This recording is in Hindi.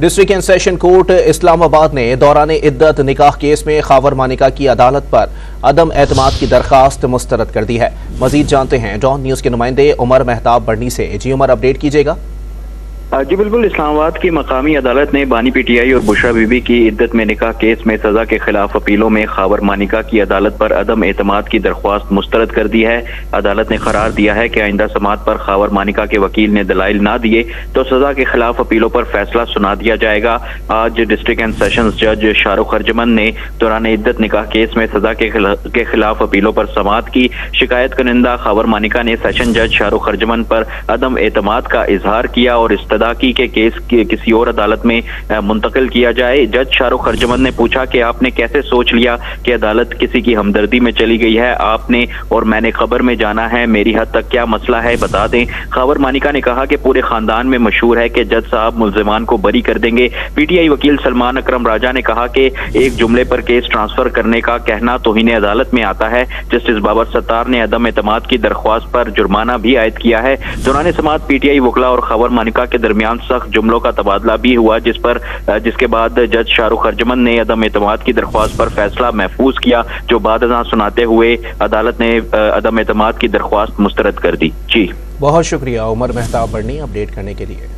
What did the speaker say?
District and session court Islamabad ने दौरान इद्दत निकाह केस में खावर मानिका की अदालत पर अदम एतमाद की दरखास्त मुस्तरद कर दी है। मजीद जानते हैं डॉन न्यूज के नुमाइंदे उमर मेहताब बढ़नी से। जी उमर, अपडेट कीजिएगा। जी बिल्कुल, इस्लामाबाद की मकामी अदालत ने बानी पीटीआई और बुशरा बीबी की इद्दत में निकाह केस में सजा के खिलाफ अपीलों में खावर मानिका की अदालत पर अदम एतमाद की दरख्वास्त मुस्तरद कर दी है। अदालत ने करार दिया है कि आइंदा समात पर खावर मानिका के वकील ने दलाइल ना दिए तो सजा के खिलाफ अपीलों पर फैसला सुना दिया जाएगा। आज डिस्ट्रिक्ट एंड सेशंस जज शाहरुख अर्जमन ने दौरान इद्दत निकाह केस में सजा के खिलाफ अपीलों पर समात की। शिकायत कनिंदा खावर मानिका ने सेशन जज शाहरुख अर्जमन पर अदम एतमाद का इजहार किया और इस्तदा की के केस किसी और अदालत में मुंतकिल किया जाए। जज शाहरुख अर्जमन ने पूछा कि आपने कैसे सोच लिया कि अदालत किसी की हमदर्दी में चली गई है, आपने और मैंने खबर में जाना है, मेरी हद तक क्या मसला है बता दें। खावर मानिका ने कहा कि पूरे खानदान में मशहूर है कि जज साहब मुल्जिमान को बरी कर देंगे। पीटीआई वकील सलमान अकरम राजा ने कहा कि एक जुमले पर केस ट्रांसफर करने का कहना तौहीन अदालत में आता है। जस्टिस बाबर सत्तार ने अदम एतमाद की दरख्वास्त पर जुर्माना भी आयद किया है। दौरान समात पीटीआई वकला और खावर मानिका के दरमियान सख्त जुमलों का तबादला भी हुआ, जिसके बाद जज शाहरुख अर्जमन ने अदम एतमाद की दरख्वास्त पर फैसला महफूज किया, जो बाद सुनाते हुए अदालत ने अदम एतमाद की दरख्वास्त मुस्तरद कर दी। जी बहुत शुक्रिया उमर मेहताब बढ़नी अपडेट करने के लिए।